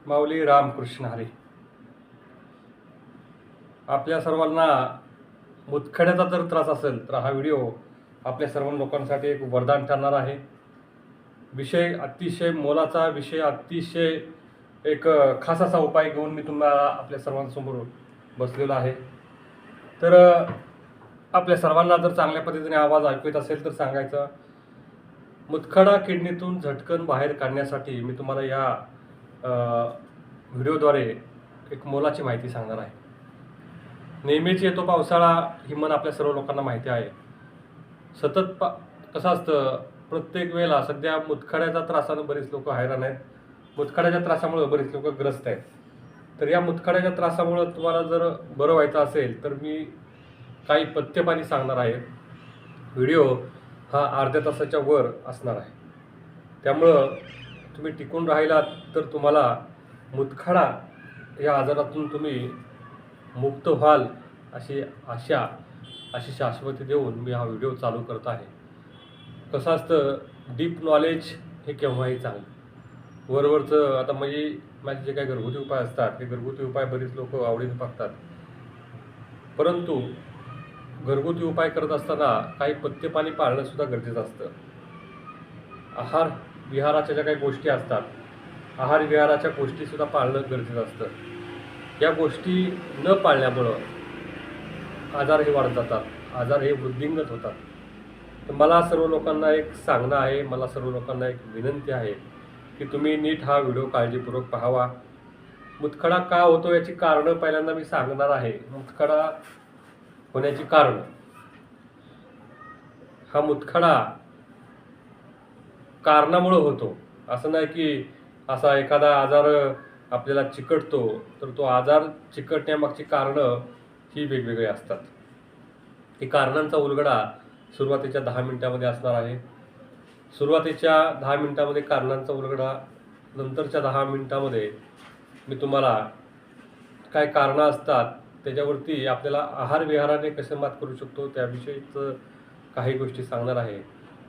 माऊली रामकृष्ण हरी. आपल्या सर्वांना मुतखड्याचा जर त्रास असेल तर हा व्हिडिओ आपल्या सर्व लोकांसाठी एक वरदान ठरणार आहे. विषय अतिशय मोलाचा विषय, अतिशय एक खास असा उपाय घेऊन मी तुम्हाला आपल्या सर्वांसमोर बसलेलो आहे. तर आपल्या सर्वांना जर चांगल्या पद्धतीने आवाज ऐकू येत असेल तर सांगायचं. मुतखडा किडनीतून झटकन बाहेर काढण्यासाठी मी तुम्हाला या व्हिडिओद्वारे एक मोलाची माहिती सांगणार आहे. नेहमीच येतो पावसाळा ही मन आपल्या सर्व लोकांना माहिती आहे. सतत कसं असतं, प्रत्येक वेळेला सध्या मुतखड्याच्या त्रासानं बरेच लोक हैराण आहेत. मुतखड्याच्या त्रासामुळे बरेच लोक ग्रस्त आहेत. तर या मुतखड्याच्या त्रासामुळं तुम्हाला जर बरं व्हायचं असेल तर मी काही पथ्यपाणी सांगणार आहे. व्हिडिओ हा अर्ध्या तासाच्या वर असणार आहे. त्यामुळं तुम्ही टिकून राहिलात तर तुम्हाला मुतखडा या आजारातून तुम्ही मुक्त व्हाल अशी आशा, अशी शाश्वती देऊन मी हा व्हिडिओ चालू करत आहे. कसं असतं, डीप नॉलेज हे केव्हाही चांगलं. वरवरचं आता माझे जे काही घरगुती उपाय असतात ते घरगुती उपाय बरीच लोक आवडीने बघतात. परंतु घरगुती उपाय करत असताना काही पथ्यपाणी पाळणं सुद्धा गरजेचं असतं. आहार विहाराच्या ज्या काही गोष्टी असतात, आहार विहाराच्या गोष्टीसुद्धा पाळणं गरजेचं असतं. या गोष्टी न पाळल्यामुळं आजार हे वाढत जातात, आजार हे वृद्धिंगत होतात. तर मला सर्व लोकांना एक सांगणं आहे, मला सर्व लोकांना एक विनंती आहे की तुम्ही नीट हा व्हिडिओ काळजीपूर्वक पाहावा. मुतखडा का होतो याची कारणं पहिल्यांदा मी सांगणार आहे. मुतखडा होण्याची कारण, हा मुतखडा कारणामुळं होतो. असं नाही की असा एखादा आजार आपल्याला चिकटतो तर तो आजार चिकटण्यामागची कारणं ही वेगवेगळी असतात. ही कारणांचा उलगडा सुरुवातीच्या 10 मिनिटामध्ये असणार आहे. सुरुवातीच्या 10 मिनिटामध्ये कारणांचा उलगडा, नंतरच्या 10 मिनिटामध्ये मी तुम्हाला काय कारणं असतात त्याच्यावरती आपल्याला आहार विहाराने कसे मात करू शकतो त्याविषयीच काही गोष्टी सांगणार आहे.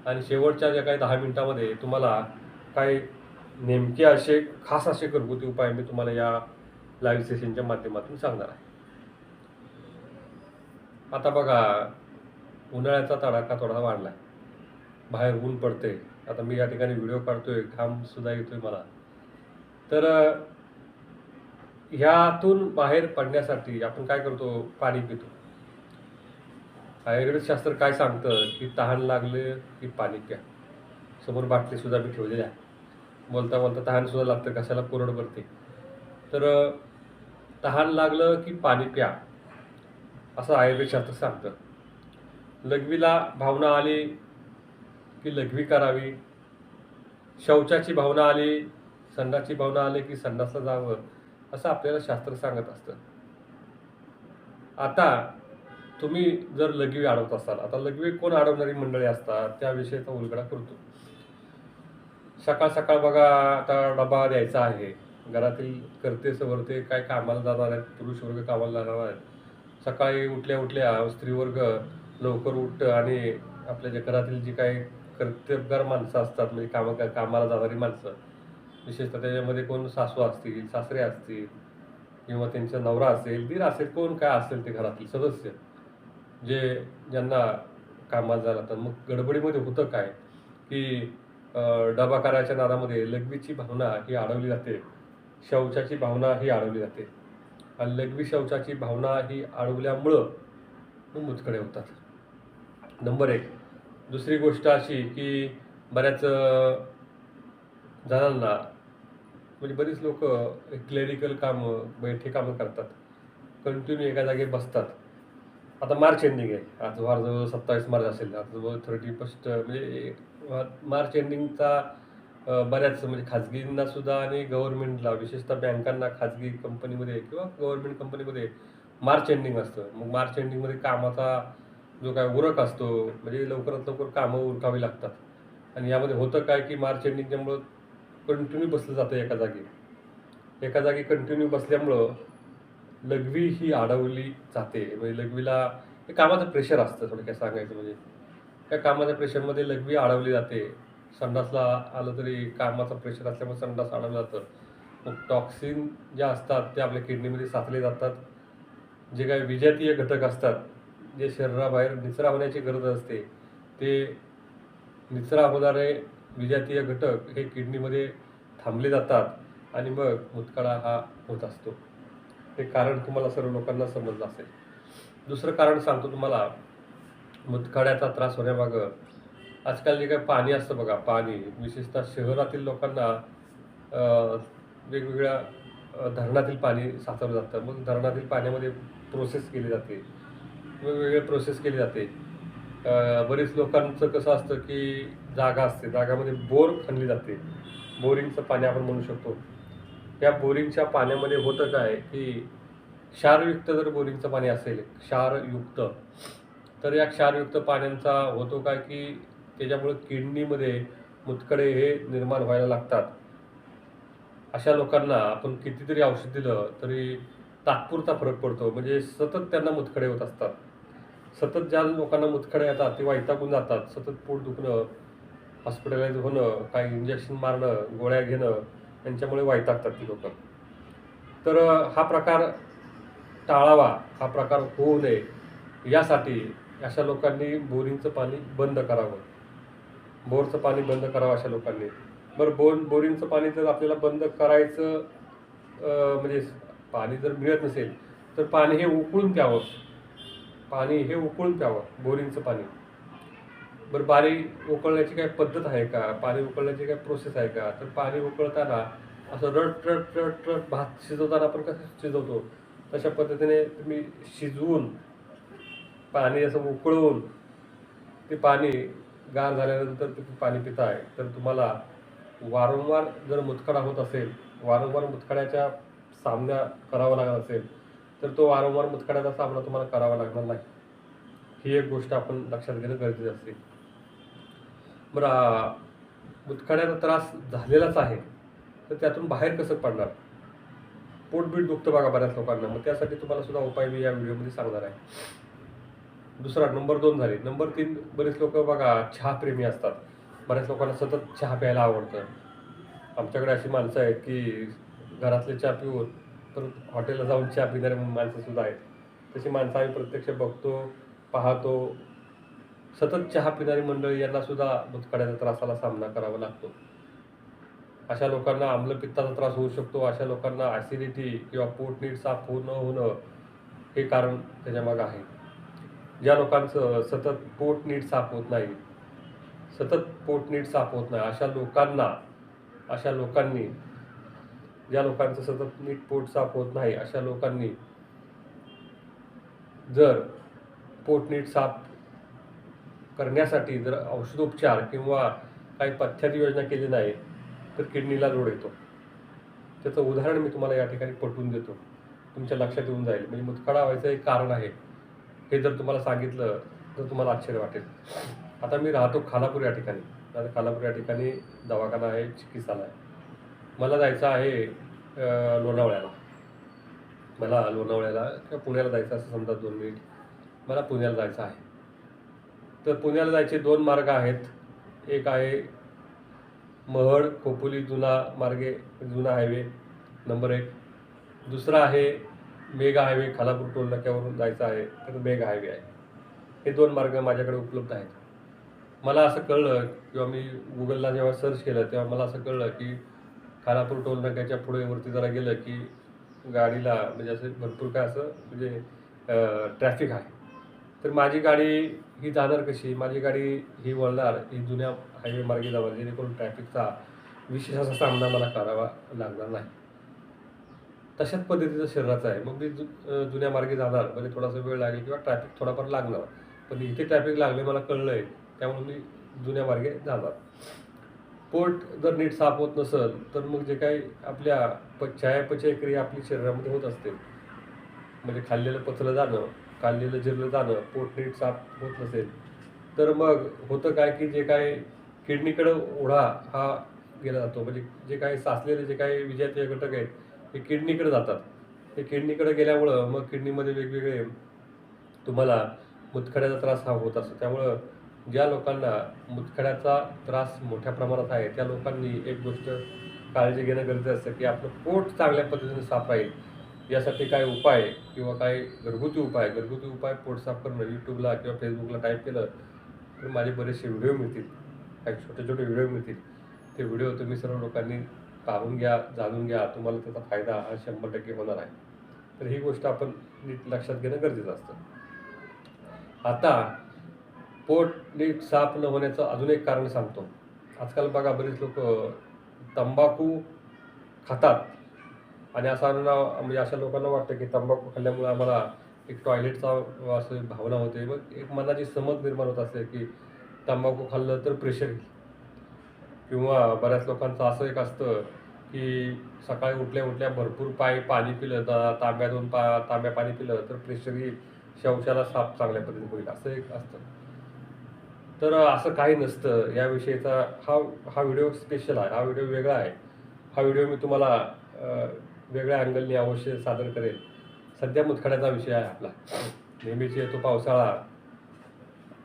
आणि शेवटच्या ज्या काही 10 मिनिटामध्ये तुम्हाला काही नेमके असे खास असे घरगुती उपाय मी तुम्हाला या लाईव्ह सेशनच्या माध्यमातून सांगणार आहे. आता बघा, उन्हाळ्याचा तडाखा थोडा वाढला आहे, बाहेर ऊन पडते. आता मी या ठिकाणी व्हिडिओ काढतोय, घाम सुद्धा येतोय मला. तर ह्यातून बाहेर पडण्यासाठी आपण काय करतो, पाणी पितो. आयुर्वेद शास्त्र काय सांगतं की तहान लागले की पाणी प्या. समोर बाटली सुद्धा मी ठेवलेली आहे. बोलता बोलता तहान सुद्धा लागतं, कशाला कोरड भरते. तर तहान लागलं की पाणी प्या असं आयुर्वेद शास्त्र सांगतं. लघवीला भावना आली की लघवी करावी. शौचाची भावना आली, संडासची भावना आली की संडासला जावं असं आपल्याला शास्त्र सांगत असतं. आता तुम्ही जर लघवी अडवत असाल, आता लघवी कोण अडवणारी मंडळी असतात त्याविषयीचा उलगडा करतो. सकाळ सकाळ बघा, आता डबा द्यायचा आहे. घरातील करते सवरते काय कामाला जाणार आहेत, पुरुष वर्ग कामाला जाणार आहेत. सकाळी उठल्या उठल्या स्त्रीवर्ग लवकर उठतं आणि आपल्या जे घरातील जी काही कर्तव्यगार माणसं असतात, म्हणजे कामाला जाणारी माणसं, विशेषतः त्याच्यामध्ये कोण सासू असतील, सासरे असतील किंवा त्यांचा नवरा असेल, दीर असेल, कोण काय असेल ते घरातील सदस्य जे ज्यांना कामाला जायला लागतात. मग गडबडीमध्ये होतं काय की डबा करायच्या नादामध्ये लघवीची भावना ही अडवली जाते, शौचाची भावना ही अडवली जाते. आणि लघवी शौचाची भावना ही अडवल्यामुळं मुतखडे होतात. नंबर 1. दुसरी गोष्ट अशी की बऱ्याच जणांना, म्हणजे बरीच लोक क्लेरिकल कामं, बैठे कामं करतात, कंटिन्यू एका जागी बसतात. आता मार्च एंडिंग आहे, आज जवळ 27 मार्च असेल, आज जवळ 31 म्हणजे मार्च एंडिंगचा बऱ्याच म्हणजे खाजगींना सुद्धा आणि गव्हर्नमेंटला, विशेषतः बँकांना, खाजगी कंपनीमध्ये किंवा गव्हर्नमेंट कंपनीमध्ये मार्च एंडिंग असतं. मग मार्च एंडिंगमध्ये कामाचा जो काय उरक असतो, म्हणजे लवकरात लवकर कामं उरकावी लागतात. आणि यामध्ये होतं काय की मार्च एंडिंगच्यामुळं कंटिन्यू बसलं जातं एका जागी कंटिन्यू बसल्यामुळं लघवी ही अडवली जाते. म्हणजे लघवीला हे कामाचं प्रेशर असतं, थोडक्यात सांगायचं म्हणजे त्या कामाच्या प्रेशरमध्ये लघवी अडवली जाते. संडासला आलं तरी कामाचा प्रेशर असल्यामुळे संडास अडवलं जातं. मग टॉक्सिन जे असतात ते आपल्या किडनीमध्ये साचले जातात. जे काही विजातीय घटक असतात, जे शरीराबाहेर निचरा होण्याची गरज असते, ते निचरा होणारे विजातीय घटक हे किडनीमध्ये थांबले जातात आणि मग मुतखडा हा होत असतो. हे कारण तुम्हाला सर्व लोकांना समजलं असेल. दुसरं कारण सांगतो तुम्हाला मुतखड्याचा त्रास होण्यामागं. आजकाल जे काही पाणी असतं बघा, पाणी विशेषतः शहरातील लोकांना वेगवेगळ्या धरणातील पाणी साचवलं जातं. मग धरणातील पाण्यामध्ये प्रोसेस केली जाते, वेगवेगळे प्रोसेस केली जाते. बरेच लोकांचं कसं असतं की जागा असते, जागामध्ये बोर खणली जाते. बोरिंगचं पाणी आपण म्हणू शकतो. या बोरिंगच्या पाण्यामध्ये होतं काय की क्षारयुक्त जर बोरिंगचं पाणी असेल, क्षारयुक्त, तर या क्षारयुक्त पाण्याचा होतो काय की त्याच्यामुळे किडनीमध्ये मुतखडे हे निर्माण व्हायला लागतात. अशा लोकांना आपण कितीतरी औषध दिलं तरी तात्पुरता फरक पडतो. म्हणजे सतत त्यांना मुतखडे होत असतात. सतत ज्या लोकांना मुतखडे येतात ते वैतागून जातात. सतत पोट दुखणं, हॉस्पिटलाइज होणं, काही इंजेक्शन मारणं, गोळ्या घेणं, यांच्यामुळे वैतागतात ती लोकं. तर हा प्रकार टाळावा, हा प्रकार होऊ नये यासाठी अशा लोकांनी बोरिंगचं पाणी बंद करावं. बोरचं पाणी बंद करावं अशा लोकांनी. बरं, बोरिंगचं पाणी जर आपल्याला बंद करायचं म्हणजे पाणी जर मिळत नसेल तर पाणी हे उकळून प्यावं. पाणी हे उकळून प्यावं, बोरिंगचं पाणी. बरं, पाणी उकळण्याची काही पद्धत आहे का? पाणी उकळण्याची काही प्रोसेस आहे का? तर पाणी उकळताना असं रट रट रट रट भात शिजवताना आपण कसं शिजवतो तशा पद्धतीने तुम्ही शिजवून पाणी असं उकळून ते पाणी गार झाल्यानंतर तुम्ही पाणी पिताय तर तुम्हाला वारंवार जर मुतखडा होत असेल, वारंवार मुतखड्याच्या सामना करावा लागत असेल, तर तो वारंवार मुतखड्याचा सामना तुम्हाला करावा लागणार नाही. ही एक गोष्ट आपण लक्षात घेणं गरजेचं असते. बरं, मुतखड्याचा त्रास झालेलाच आहे, तर त्यातून बाहेर कसं पडणार? पोटबीट दुखतं बघा बऱ्याच लोकांना. मग त्यासाठी तुम्हाला सुद्धा उपाय मी या व्हिडिओमध्ये सांगणार आहे. दुसरा नंबर 2 झाली. नंबर 3, बरेच लोकं बघा चहाप्रेमी असतात. बऱ्याच लोकांना सतत चहा प्यायला आवडतं. आमच्याकडे अशी माणसं आहेत की घरातले चहा पिऊन परत हॉटेलला जाऊन चहा पिणारी माणसंसुद्धा आहेत. तशी माणसं आम्ही प्रत्यक्ष बघतो, पाहतो. सतत चहा पिणारी मंडळी यांनासुद्धा मुतखड्याच्या त्रासाला सामना करावा लागतो. अशा लोकांना आम्लपित्ताचा त्रास होऊ शकतो. अशा लोकांना ॲसिडिटी किंवा पोट नीट साफ न होणं हे कारण त्याच्यामागं आहे. ज्या लोकांचं सतत पोट नीट साफ होत नाही, अशा लोकांनी, ज्या लोकांचं सतत नीट पोट साफ होत नाही अशा लोकांनी जर पोट नीट साफ करण्यासाठी जर औषधोपचार किंवा काही पथ्याची योजना केली नाही तर किडनीला लोड येतो. त्याचं उदाहरण मी तुम्हाला या ठिकाणी पटवून देतो, तुमच्या लक्षात येऊन जाईल. म्हणजे मुतखडा व्हायचं एक कारण आहे हे जर तुम्हाला सांगितलं तर तुम्हाला आश्चर्य वाटेल. आता मी राहतो खालापूर या ठिकाणी. आता खालापूर या ठिकाणी दवाखाना आहे, चिकित्सालय आहे. मला जायचं आहे लोणावळ्याला. किंवा पुण्याला जायचं असं समजा 2 मिनिट. मला पुण्याला जायचं आहे. तर पुण्याला जायचे 2 मार्ग आहेत. एक आहे महड खोपोली जुना मार्गे, जुना हायवे नंबर 1. दुसरा आहे मेगा हायवे, खालापूर टोल नाक्यावरून जायचं आहे तर मेगा हायवे आहे. हे 2 मार्ग माझ्याकडे उपलब्ध आहेत. मला असं कळलं किंवा मी गुगलला जेव्हा सर्च केलं तेव्हा मला असं कळलं की खालापूर टोल नाक्याच्या पुढे वरती जरा गेलं की गाडीला म्हणजे असं भरपूर काय असं म्हणजे ट्रॅफिक आहे. तर माझी गाडी ही जाणार कशी? माझी गाडी ही वळणार, ही जुन्या हायवे मार्गे जाणार, जेणेकरून ट्रॅफिकचा विशेष असा सामना मला करावा लागणार नाही. तशाच पद्धतीचं शरीराचं आहे. मग मी जुन्या मार्गे जाणार, म्हणजे थोडासा वेळ लागेल किंवा ट्रॅफिक थोडाफार लागणार. पण इथे ट्रॅफिक लागले मला कळलं आहे, त्यामुळे मी जुन्या मार्गे जाणार. पोट जर नीट साफ होत नसेल तर मग जे काही आपल्या चयापचय क्रिया आपली शरीरामध्ये होत असते, म्हणजे खाल्लेलं पचलं जाणं, खाल्लेलं जिरलं जाणं, पोट नीट साफ होत नसेल तर मग होतं काय की जे काही किडनीकडं ओढा हा गेला जातो. म्हणजे जे काही साचलेले जे काही विजातीय घटक आहेत हे किडनीकडे जातात. हे किडनीकडे गेल्यामुळं मग किडनीमध्ये वेगवेगळे तुम्हाला मुतखड्याचा त्रास हा होत असतो. त्यामुळं ज्या लोकांना मुतखड्याचा त्रास मोठ्या प्रमाणात आहे त्या लोकांनी एक गोष्ट काळजी घेणं गरजेचं असतं की आपलं पोट चांगल्या पद्धतीने साफ राहील. यासाठी काय उपाय किंवा काय घरगुती उपाय पोट साफ करणं यूट्यूबला किंवा फेसबुकला टाईप केलं तर माझे बरेचसे व्हिडिओ मिळतील. काही छोटे व्हिडिओ मिळतील. ते व्हिडिओ तुम्ही सर्व लोकांनी पाहून घ्या, जाणून घ्या. तुम्हाला त्याचा फायदा हा 100% होणार आहे. तर ही गोष्ट आपण नीट लक्षात घेणं गरजेचं असतं. आता पोट नीट साफ न होण्याचं अजून एक कारण सांगतो. आजकाल बघा बरेच लोक तंबाखू खातात आणि म्हणजे अशा लोकांना वाटतं की तंबाखू खाल्ल्यामुळे आम्हाला एक टॉयलेटचा असं भावना होते. मग एक मनाची समज निर्माण होत असते की तंबाखू खाल्लं तर प्रेशर येईल किंवा बऱ्याच लोकांचं असं एक असतं की सकाळी उठल्या भरपूर पाणी पिलं, तांब्या पाणी पिलं तर प्रेशर येईल, शौचाला साफ चांगल्या पद्धतीने होईल, असं एक असतं. तर असं काही नसतं. याविषयीचा हा व्हिडिओ स्पेशल आहे. हा व्हिडिओ वेगळा आहे. हा व्हिडिओ मी तुम्हाला वेगळ्या अँगलने अवश्य सादर करेल. सध्या मुतखड्याचा विषय आहे आपला. नेहमीच येतो पावसाळा.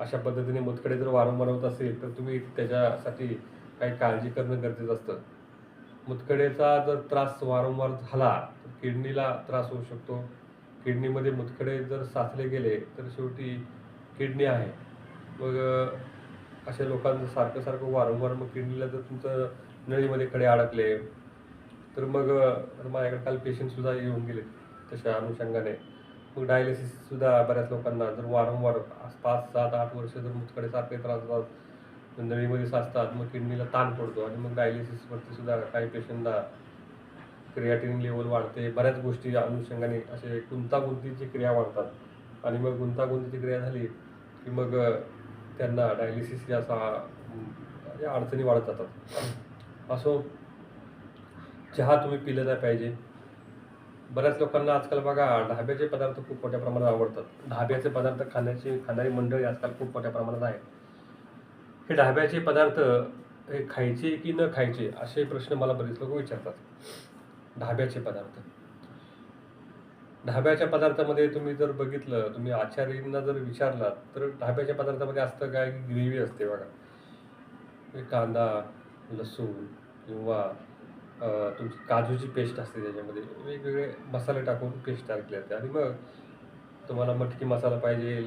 अशा पद्धतीने मुतखडे जर वारंवार होत असेल तर तुम्ही त्याच्यासाठी काही काळजी करणं गरजेचं असतं. मुतखडेचा जर त्रास वारंवार झाला तर किडनीला त्रास होऊ शकतो. किडनीमध्ये मुतखडे जर साचले गेले तर शेवटी किडनी आहे. मग अशा लोकांचं सारखं वारंवार मग किडनीला जर तुमचं नळीमध्ये खडे अडकले तर मग माझ्याकडे काल पेशंटसुद्धा येऊन गेले तशा अनुषंगाने. मग डायलिसिससुद्धा बऱ्याच लोकांना जर वारंवार 5, 7, 8 वर्ष जर मुतखडे सारखे त्रास होतात, नळीमध्ये साचतात, मग किडनीला ताण पडतो आणि मग डायलिसिसवरती सुद्धा काही पेशंटला क्रिएटिनिन लेवल वाढते. बऱ्याच गोष्टी अनुषंगाने असे गुंतागुंतीची क्रिया वाढतात आणि मग गुंतागुंतीची क्रिया झाली की मग त्यांना डायलिसिस या अडचणी वाढत जातात. असो, चहा तुम्ही पिलं नाही पाहिजे. बऱ्याच लोकांना आजकाल बघा ढाब्याचे पदार्थ खूप मोठ्या प्रमाणात आवडतात. ढाब्याचे पदार्थ खाणारी मंडळी आजकाल खूप मोठ्या प्रमाणात आहे. हे ढाब्याचे पदार्थ हे खायचे की न खायचे असे प्रश्न मला बरेच लोक विचारतात. ढाब्याच्या पदार्थामध्ये तुम्ही जर बघितलं, तुम्ही आचार्यांना जर विचारलात तर ढाब्याच्या पदार्थामध्ये असतं काय की ग्रेव्ही असते बघा. कांदा, लसूण किंवा तुमची काजूची पेस्ट असते, त्याच्यामध्ये वेगवेगळे मसाले टाकून पेस्ट तयार केली जाते आणि मग तुम्हाला मटकी मसाला पाहिजे,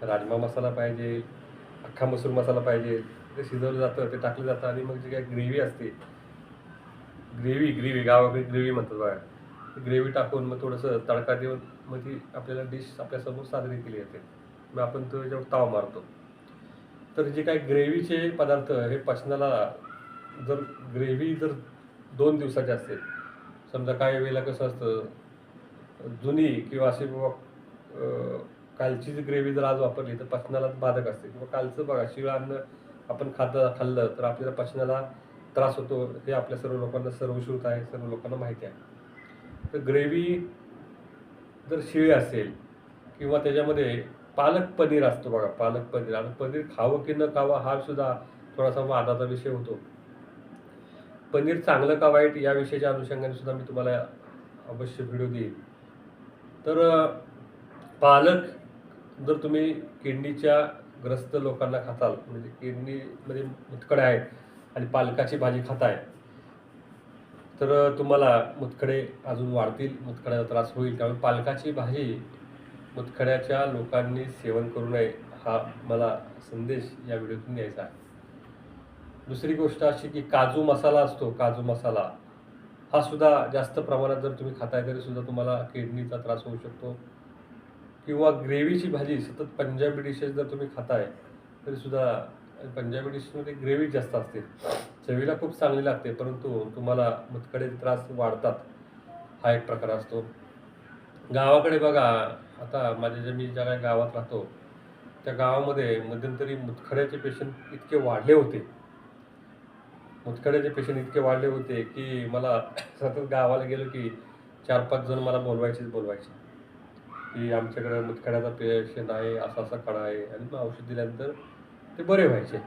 राजमा मसाला पाहिजे, अख्खा मसूर मसाला पाहिजे, ते शिजवलं जातं, ते टाकलं जातं आणि मग जी काही ग्रेव्ही असते, ग्रेव्ही गावाकडे ग्रेव्ही म्हणतात बघा, ग्रेव्ही टाकून मग थोडंसं तडका देऊन मग ती आपल्याला डिश आपल्यासमोर साजरी केली जाते. मग आपण तो याच्यावर ताव मारतो. तर जे काही ग्रेव्हीचे पदार्थ हे पचनाला जर ग्रेव्ही जर 2 दिवसाची असेल, समजा काही वेळेला कसं असतं जुनी किंवा अशी कालची जी ग्रेव्ही जर आज वापरली तर पचनाला बाधक असते किंवा कालचं बघा शिळं अन्न आपण खाल्लं तर आपल्याला पचनाला त्रास होतो. हे आपल्या सर्व लोकांना सर्वश्रुत आहे, सर्व लोकांना माहिती आहे. तर ग्रेव्ही जर शिळी असेल किंवा त्याच्यामध्ये पालक पनीर असतो बघा, पालक पनीर, आणि पनीर खावं की न खावं हा सुद्धा थोडासा वादाचा विषय होतो. पनीर चांगलं का वाईट या विषयाच्या अनुषंगाने सुद्धा मी तुम्हाला अवश्य व्हिडिओ देईन. तर पालक जर तुम्ही किडनीच्या ग्रस्त लोकांना खाताल, म्हणजे किडनीमध्ये मुतखडे आहेत आणि पालकाची भाजी खाताय, तर तुम्हाला मुतखडे अजून वाढतील, मुतखड्याचा त्रास होईल. त्यामुळे पालकाची भाजी मुतखड्याच्या लोकांनी सेवन करू नये, हा मला संदेश या व्हिडिओतून द्यायचा आहे. दुसरी गोष्ट अशी की काजू मसाला असतो, काजू मसाला हा सुद्धा जास्त प्रमाणात जर तुम्ही खाताय तरी सुद्धा तुम्हाला किडनीचा त्रास होऊ शकतो. किंवा ग्रेव्हीची भाजी सतत पंजाबी डिशेस जर तुम्ही खाताय तरी सुद्धा, पंजाबी डिशमध्ये ग्रेव्ही जास्त असते, चवीला खूप चांगली लागते, परंतु तुम्हाला मुतखडे त्रास वाढतात, हा एक प्रकार असतो. गावाकडे बघा, आता मी ज्या काही गावात राहतो त्या गावामध्ये मध्यंतरी मुतखड्याचे पेशंट इतके वाढले होते की मला सतत गावाला गेलो की 4-5 जण मला बोलवायचे की आमच्याकडे मुतखड्याचा पेशंट आहे, असा खडा आहे, आणि मग औषध दिल्यानंतर ते बरे व्हायचे.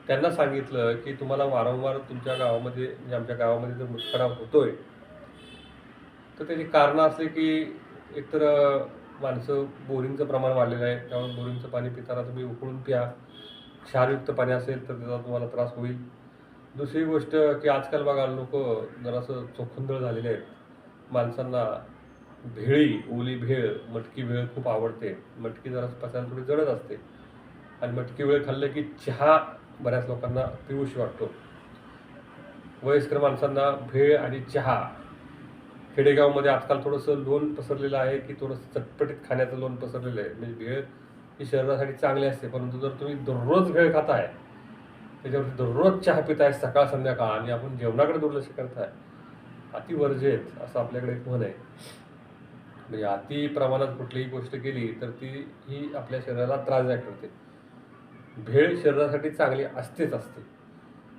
त्यांना सांगितलं की तुम्हाला वारंवार तुमच्या गावामध्ये, म्हणजे आमच्या गावामध्ये जर मुतखडा होतोय तर त्याची कारणं असली की एकतर माणसं बोरिंगचं प्रमाण वाढलेलं आहे, त्यामुळे बोरिंगचं पाणी पिताना तुम्ही उकळून प्या. क्षारयुक्त पाणी असेल तर त्याचा तुम्हाला त्रास होईल. दुसरी गोष्ट की आजकाल बघा लोक जरासं चोखंदळ झालेले आहेत. माणसांना ओली भेळ, मटकी भेळ खूप आवडते. मटकी जरा पचायला थोडी जडच असते आणि मटकी भेळ खाल्लं की चहा बऱ्याच लोकांना पिऊशी वाटतो. वयस्कर माणसांना भेळ आणि चहा. खेडेगावमध्ये आजकाल थोडंसं लोण पसरलेलं आहे की थोडंसं चटपटीत खाण्याचं लोण पसरलेलं आहे. म्हणजे भेळ ही शरीरासाठी चांगली असते, परंतु जर तुम्ही दररोज भेळ खाताय, त्याच्यावरती दररोज चहा पिताय सकाळ संध्याकाळ आणि आपण जेवणाकडे दुर्लक्ष करताय, अति वर्जित असं आपल्याकडे एक म्हण आहे. म्हणजे अति प्रमाणात कुठलीही गोष्ट केली तर ती ही आपल्या शरीराला त्रासदायक ठरते. भेळ शरीरासाठी चांगली असतेच असते,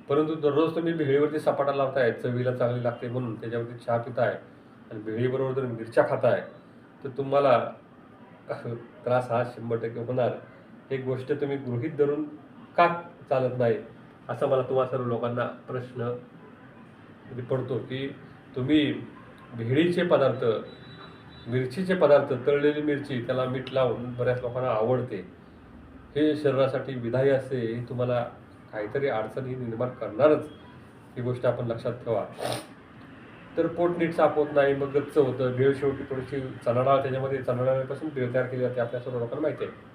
परंतु दररोज तुम्ही भेळीवरती सपाटा लावताय, चवीला चांगली लागते म्हणून त्याच्यावरती चहा पिताय आणि भेळीबरोबर जर मिरच्या खाताय, तर तुम्हाला त्रास हा 100% होणार. एक गोष्ट तुम्ही गृहीत धरून का चालत नाही, असा मला तुम्हा सर्व लोकांना प्रश्न पडतो की तुम्ही भेळीचे पदार्थ, मिरचीचे पदार्थ, तळलेली मिरची त्याला मीठ लावून बऱ्याच लोकांना आवडते, हे शरीरासाठी विधायी असते. हे तुम्हाला काहीतरी अडचणी निर्माण करणारच, ही गोष्ट आपण लक्षात ठेवा. तर पोट नीट साफ होत नाही, मग गच्च होतं. भेळ शेवटी थोडीशी चणा डाळ, त्याच्यामध्ये चणा डाळीपासून भेळ तयार केली जाते, आपल्या सर्व लोकांना माहिती आहे.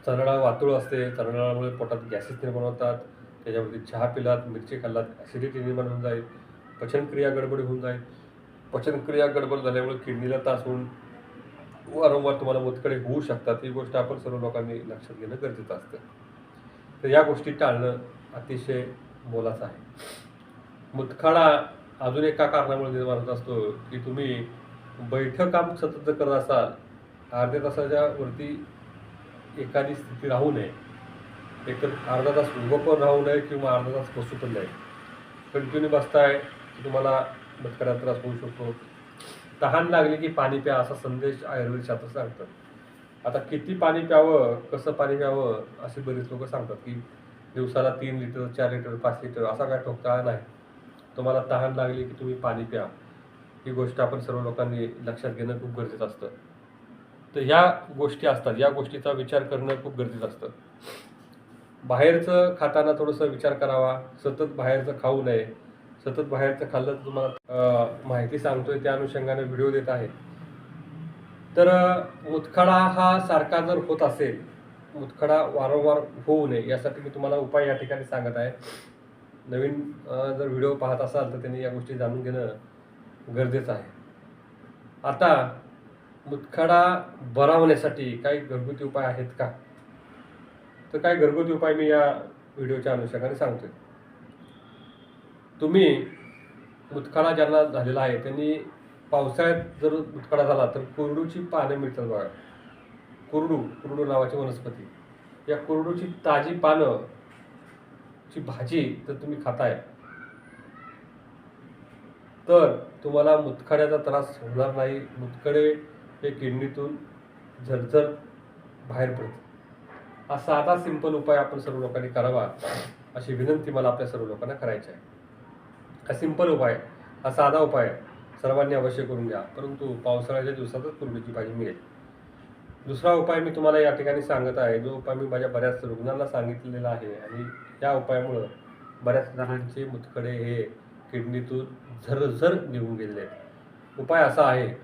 चणा डाळ वातुळ असते, चणा डाळामुळे पोटात गॅसेस निर्माण होतात. त्याच्यावरती चहा पिलात, मिरची खाल्लात, ॲसिडिटी निर्माण होऊन जाईल, पचनक्रिया गडबड होऊन जाईल. पचनक्रिया गडबड झाल्यामुळे किडनीला त्रास होऊन वारंवार तुम्हाला मुतखडे होऊ शकतात. ही गोष्ट आपण सर्व लोकांनी लक्षात घेणं गरजेचं असतं. तर या गोष्टी टाळणं अतिशय मोलाचं आहे. मुतखडा अजून एका कारणामुळे निर्माण होत असतो की तुम्ही बैठं काम सतत जर करत असाल, अर्ध्या तासाच्या वरती एखादी स्थिती राहू नये. एकतर अर्धा तास उभं पण राहू नये किंवा अर्धा तास बसू पण नाही. कंटिन्यू बसताय की तुम्हाला मुतखड्याचा त्रास होऊ शकतो. तहान लागली की पाणी प्या, असा संदेश आयुर्वेद शास्त्र सांगतं. आता किती पाणी प्यावं, कसं पाणी प्यावं, असे बरेच लोक सांगतात की दिवसाला 3 लिटर, 4 लिटर, 5 लिटर असा काय ठोकताळा नाही. तुम्हाला तहान लागली की तुम्ही पाणी प्या, ही गोष्ट आपण सर्व लोकांनी लक्षात घेणं खूप गरजेचं असतं. तर ह्या गोष्टी असतात, या गोष्टीचा विचार करणं खूप गरजेचं असतं. बाहेरचं खाताना थोडंसं विचार करावा. सतत बाहेरचं खाऊ नये. सतत बाहेरचं खाल्लं तर तुम्हाला माहिती सांगतोय त्या अनुषंगाने व्हिडिओ देत आहे. तर मुतखडा हा सारखा जर होत असेल, मुतखडा वारंवार होऊ नये यासाठी मी तुम्हाला उपाय या ठिकाणी सांगत आहे. नवीन जर व्हिडिओ पाहत असाल तर त्यांनी या गोष्टी जाणून घेणं गरजेचं आहे. आता मुतखडा बरा होण्यासाठी काही घरगुती उपाय आहेत का? तर काही घरगुती उपाय मी या व्हिडिओच्या अनुषंगाने सांगतोय. तुम्ही मुतखडा ज्यांना झालेला आहे त्यांनी पावसाळ्यात जर मुतखडा झाला तर कुरडूची पानं मिळतात बघा. कुरडू नावाची वनस्पती, या कुरडूची ताजी पानं ची भाजी जर तुम्ही खाताय तर तुम्हाला मुतखड्याचा त्रास होणार नाही. मुतखडे हे किडनीतून झरझर बाहेर पडते. हा साधा सिंपल उपाय आपण सर्व लोकांनी करावा, अशी विनंती मला आपल्या सर्व लोकांना करायची आहे. हा सिंपल उपाय, हा साधा उपाय सर्वांनी अवश्य करून घ्या, परंतु पावसाळ्याच्या दिवसातच कुरडूची भाजी मिळेल. दुसरा उपाय मी तुम्हाला या ठिकाणी सांगत आहे, जो उपाय मी माझ्या बऱ्याच रुग्णांना सांगितलेला आहे आणि या उपायामुळं बऱ्याच जणांचे मुतखडे हे किडनीतून झरझर निघून गेलेले आहेत. उपाय असा आहे,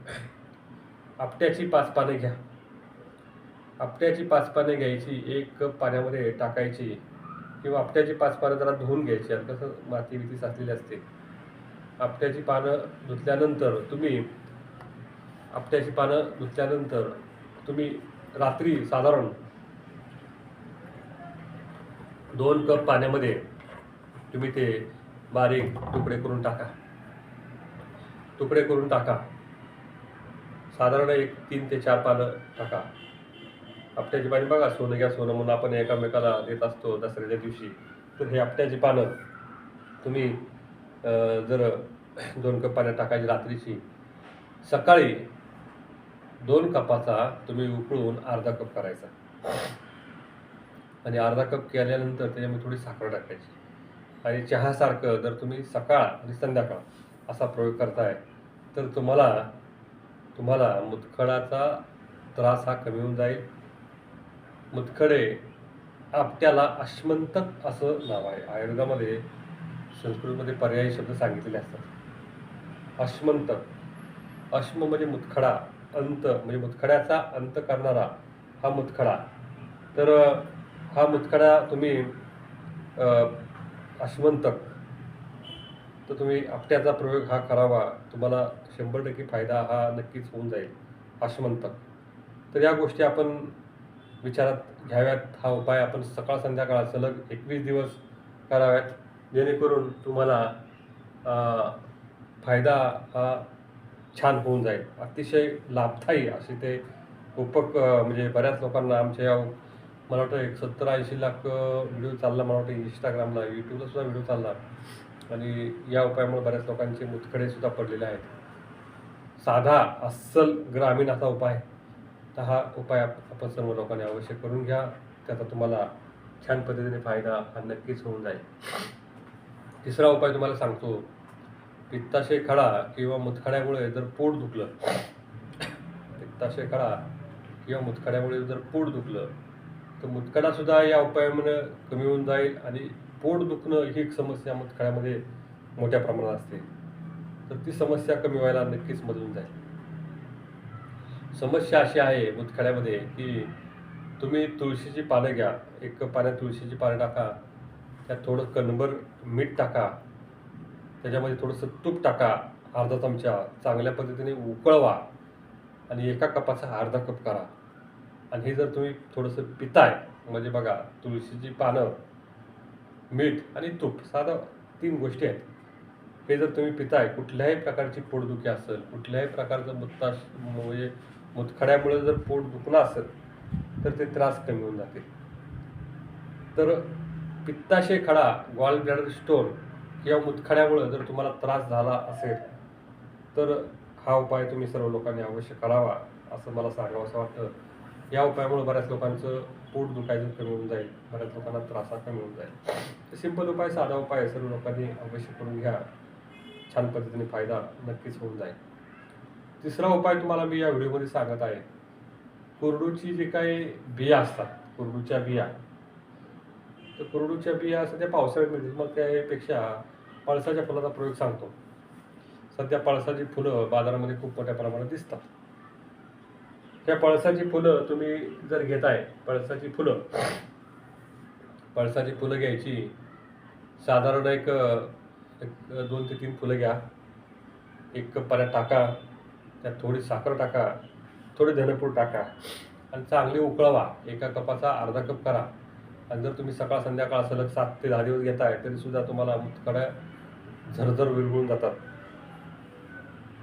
आपट्याची 5 पाने घ्या. आपट्याची 5 पाने घ्यायची, 1 कप पाण्यामध्ये टाकायची किंवा आपट्याची 5 पानं जरा धुवून घ्यायची. कसं माती बिती साचलेली असते. आपट्याची पानं धुतल्यानंतर तुम्ही रात्री साधारण 2 कप पाण्यामध्ये तुम्ही ते बारीक तुकडे करून टाका. साधारण 3 ते 4 पानं टाका. आपट्याची पानं बघा, सोनं घ्या सोनं म्हणून आपण एकामेकाला देत असतो दसऱ्याच्या दिवशी. तर हे आपट्याची पानं तुम्ही जर 2 कप पाण्यात टाकायची रात्रीची, सकाळी 2 कपाचा तुम्ही उकळून अर्धा कप करायचा आणि अर्धा कप केल्यानंतर त्याच्यामध्ये थोडी साखर टाकायची आणि चहासारखं जर तुम्ही सकाळ आणि संध्याकाळ असा प्रयोग करताय तर तुम्हाला मुतखडाचा त्रास हा कमी होऊन जाईल. मुतखडे आपट्याला अश्मंतक असं नाव आहे. आयुर्वेदामध्ये, संस्कृतमध्ये पर्यायी शब्द सांगितलेले असतात. अश्मंतक, अश्म म्हणजे मुतखडा, अंत म्हणजे मुतखड्याचा अंत करणारा हा मुतखडा. तर हा मुतखडा तुम्ही अश्मंतक, तर तुम्ही आपट्याचा प्रयोग हा करावा. तुम्हाला 100% फायदा हा नक्कीच होऊन जाईल. अश्मंतक. तर या गोष्टी आपण विचारात घ्याव्यात. हा उपाय आपण सकाळ संध्याकाळ सलग 21 दिवस कराव्यात, जेणेकरून तुम्हाला फायदा हा छान होऊन जाईल. अतिशय लाभदायी असे ते म्हणजे बऱ्याच लोकांना आमच्या या मला वाटतं 70-80 लाख व्हिडिओ चालला, मला वाटतं इंस्टाग्रामला, यूट्यूबला सुद्धा व्हिडिओ चालला. आणि या उपायामुळे बऱ्याच लोकांचे मुतखडे सुद्धा पडलेले आहेत. साधा अस्सल ग्रामीण असा उपाय. तर हा उपाय आपण सर्व लोकांनी अवश्य करून घ्या. त्याचा तुम्हाला छान पद्धतीने फायदा हा नक्कीच होऊन जाईल. तिसरा उपाय तुम्हाला सांगतो. पित्ताशय खडा किंवा मुतखड्यामुळे जर पोट दुखलं, पित्ताशय खडा किंवा मुतखड्यामुळे जर पोट दुखलं, तर मुतखडासुद्धा या उपायामुळे कमी होऊन जाईल. आणि पोट दुखणं ही एक समस्या मुतखड्यामध्ये मोठ्या प्रमाणात असते. तर ती समस्या कमी व्हायला नक्कीच मदत होऊन जाईल. समस्या अशी आहे मुतखड्यामध्ये की तुम्ही तुळशीची पानं घ्या. 1 कप पाण्यात तुळशीची पानं टाका. त्यात थोडं कणभर मीठ टाका. त्याच्यामध्ये थोडंसं तूप टाका, अर्धा चमचा. चांगल्या पद्धतीने उकळवा आणि 1 कपाचा अर्धा कप करा. आणि हे जर तुम्ही थोडंसं पिताय, म्हणजे बघा, तुळशीची पानं, मीठ आणि तूप, साधं 3 गोष्टी आहेत. हे जर तुम्ही पिताय, कुठल्याही प्रकारची पोटदुखी असेल, कुठल्याही प्रकारचं म्हणजे मुतखड्यामुळे जर पोट दुखणं असेल, तर ते त्रास कमी होऊन जातील. तर पित्ताशय खडा, गॉल ब्लॅडर स्टोन किंवा मुतखड्यामुळे जर तुम्हाला त्रास झाला असेल, तर हा उपाय तुम्ही सर्व लोकांनी अवश्य करावा, असं मला सांगावंसं वाटतं. या उपायामुळे बऱ्याच लोकांचं पोट दुखायचं कमी होऊन जाईल, बऱ्याच लोकांना त्रासा कमी होऊन जाईल. सिंपल उपाय, साधा उपाय सर्व लोकांनी अवश्य करून घ्या. छान पद्धतीने फायदा नक्कीच होऊन जाईल. तिसरा उपाय तुम्हाला मी या व्हिडिओमध्ये सांगत आहे. कोरडूची जे काही बिया असतात, कोरडूच्या बिया, तर कोरडूच्या बिया सध्या पावसाळ्यात मिळतील. मग त्यापेक्षा पळसाच्या फुलाचा प्रयोग सांगतो. सध्या पळसाची फुलं बाजारामध्ये खूप मोठ्या प्रमाणात दिसतात. त्या पळसाची फुलं तुम्ही जर घेताय, पळसाची फुलं घ्यायची. साधारण एक 2 ते 3 फुलं घ्या. 1 कप पाण्यात टाका. त्यात थोडी साखर टाका, थोडी धनेपूड टाका आणि चांगली उकळवा. 1 कपाचा अर्धा कप करा. आणि जर तुम्ही सकाळ संध्याकाळ सलग 7 ते 10 दिवस घेताय, तरीसुद्धा तुम्हाला मुतखड्या झरझर विरघळून जातात.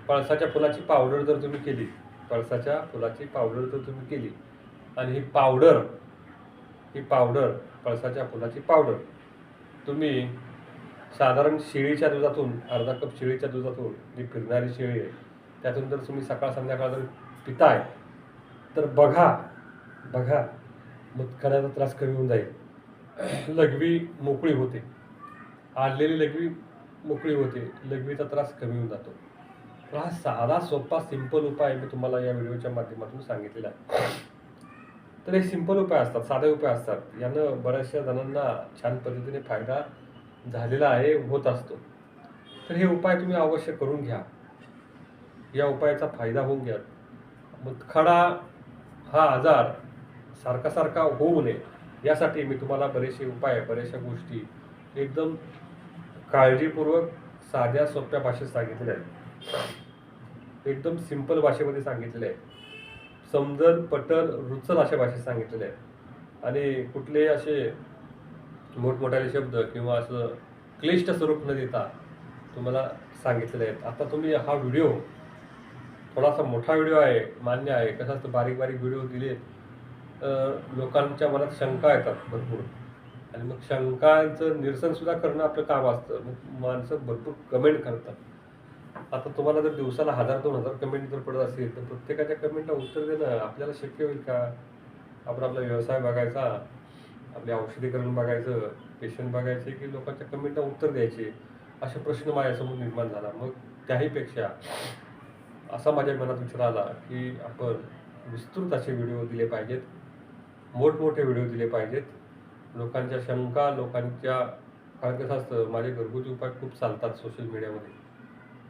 पळसाच्या फुलाची पावडर जर तुम्ही केली, आणि ही पावडर, पळसाच्या फुलाची पावडर तुम्ही साधारण शेळीच्या दुधातून, अर्धा कप शेळीच्या दुधातून, जी फिरणारी शेळी आहे, त्यातून जर तुम्ही सकाळ संध्याकाळ जर पिताय, तर बघा मुतखड्याचा त्रास कमी होऊन जाईल. लघवी मोकळी होते, आडलेली लघवी मोकळी होते, लघवीचा त्रास कमी होऊन जातो. तर हा साधा सोपा सिंपल उपाय मी तुम्हाला या व्हिडिओच्या माध्यमातून सांगितलेला आहे. तर हे सिंपल उपाय असतात, साधे उपाय असतात. यानं बऱ्याचशा जणांना छान पद्धतीने फायदा झालेला आहे, होत असतो. तर हे उपाय तुम्ही अवश्य करून घ्या. या उपायाचा फायदा होऊन घ्या. मुतखडा हा आजार सारखा होऊ नये, यासाठी मी तुम्हाला बरेचसे उपाय, बऱ्याचशा गोष्टी एकदम काळजीपूर्वक साध्या सोप्या भाषेत सांगितलेल्या आहेत. एकदम सिंपल भाषेमध्ये सांगितलेले आहे. समजल, पटल, रुचल अशा भाषेत सांगितलेले आहेत. आणि कुठलेही असे मोठमोठाले शब्द किंवा असं क्लिष्ट स्वरूप न देता तुम्हाला सांगितलेले आहेत. आता तुम्ही हा व्हिडिओ, थोडासा मोठा व्हिडिओ आहे, मान्य आहे. कसं असतं, बारीक व्हिडिओ दिले लोकांच्या मनात शंका येतात भरपूर, आणि मग शंकांचं निरसनसुद्धा करणं आपलं काम असतं. मग माणसं भरपूर कमेंट करतात. आता तुम्हाला जर दिवसाला 1000-2000 कमेंट जर पडत असेल, तर प्रत्येकाच्या कमेंटला उत्तर देणं आपल्याला शक्य होईल का? आपण आपला व्यवसाय बघायचा, आपले औषधीकरण बघायचं, पेशंट बघायचे, की लोकांच्या कमेंटला उत्तर द्यायचे, असे प्रश्न माझ्यासमोर निर्माण झाला. मग त्याहीपेक्षा असा माझ्या मनात विचार आला की आपण विस्तृत असे व्हिडिओ दिले पाहिजेत, मोठमोठे व्हिडिओ दिले पाहिजेत, लोकांच्या शंका, कारण कसं असतं, माझे घरगुती उपाय खूप चालतात सोशल मीडियामध्ये.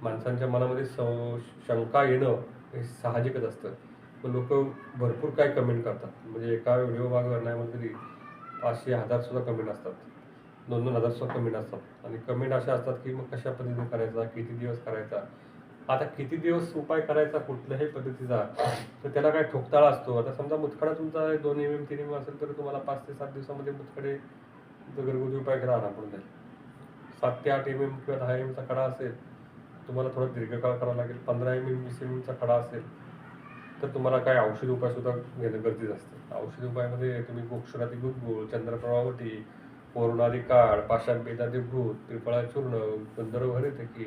माणसांच्या मनामध्ये शंका येणं हे साहजिकच असतं. पण लोकं भरपूर काय कमेंट करतात. म्हणजे एका व्हिडिओ मागं नाही म्हटलं तरी 500, 1000 सुद्धा कमेंट असतात. 2-2 हजार सुद्धा कमेंट असतात. आणि कमेंट अशा असतात की मग कशा पद्धतीने करायचा, किती दिवस करायचा. आता किती दिवस उपाय करायचा कुठल्याही पद्धतीचा, तर त्याला काय ठोकताळा असतो. आता समजा मुतखडा तुमचा 2 mm 3 mm असेल तर तुम्हाला 5 ते 7 दिवसामध्ये मुतखडे घरगुती उपाय करा आराम पडून जाईल. 7 ते 8 mm किंवा 10 mm चा खडा असेल, तुम्हाला थोडा दीर्घकाळ करावा लागेल. 15 mm 20 mm चा खडा असेल तर तुम्हाला काय औषधी उपाय सुद्धा घेणं गरजेचं असतं. औषधी उपायामध्ये तुम्ही गोक्षराती गुळगुळ, चंद्रप्रभावती, पौर्णादी काळ, पाषाण बेदादी भूत, त्रिफळा चूर्ण, गंधर्व हरितकी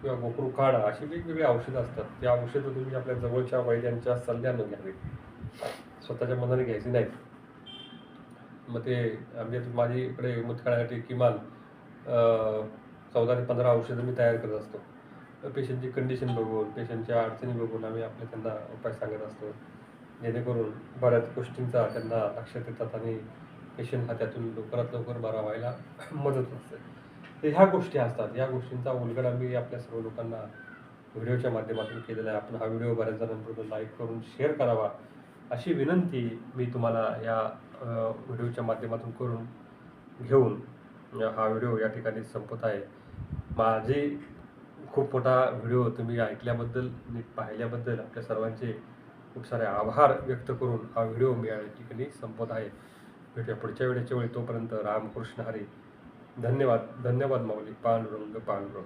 किंवा गोखरू काढा, अशी वेगवेगळी औषधं असतात. ती औषधं तुम्ही आपल्या जवळच्या वैद्यांच्या सल्ल्यानं घ्यावी, स्वतःच्या मनाने घ्यायची नाहीत. मग ते म्हणजे माझी इकडे मुतखड्यासाठी किमान 14 ते 15 औषधं मी तयार करत असतो. पेशंटची कंडिशन बघून, पेशंटच्या अडचणी बघून आम्ही त्यांना उपाय सांगत असतो. जेणेकरून बऱ्याच गोष्टींचा त्यांना लक्षात येतात आणि पेशंट हा त्यातून लवकरात लवकर बरा व्हायला मदत असते. तर ह्या गोष्टी असतात. या गोष्टींचा उलगडा मी आपल्या सर्व लोकांना व्हिडिओच्या माध्यमातून केलेला आहे. आपण हा व्हिडिओ बऱ्याच जणांपर्यंत लाईक करून शेअर करावा, अशी विनंती मी तुम्हाला या व्हिडिओच्या माध्यमातून घेऊन हा व्हिडिओ या ठिकाणी संपत आहे. माझी खूप मोठा व्हिडिओ तुम्ही ऐकल्याबद्दल, नीट पाहिल्याबद्दल आपल्या सर्वांचे खूप सारे आभार व्यक्त करून हा व्हिडिओ मी या ठिकाणी संपत आहे. भेटूया पुढच्या व्हिडिओच्या वेळी. तोपर्यंत रामकृष्ण हरी. धन्यवाद. धन्यवाद माऊली. पांडुरंग पांडुरंग.